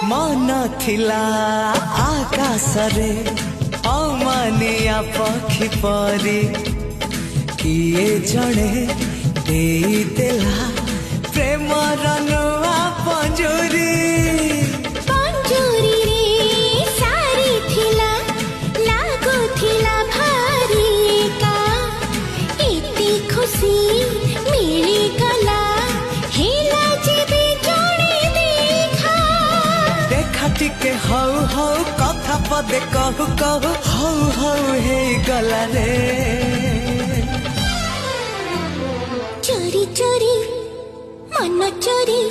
मन थिला आकाशरे अमानिया पक्षी परी किए जड़े देला प्रेम नुआ पंजुरी खुशी मिली गला हेला जीवी जोड़ी देखा टिके हौ हौ कथा पदे कहु कहु हौ हौ हे गला रे चोरी चोरी मन चोरी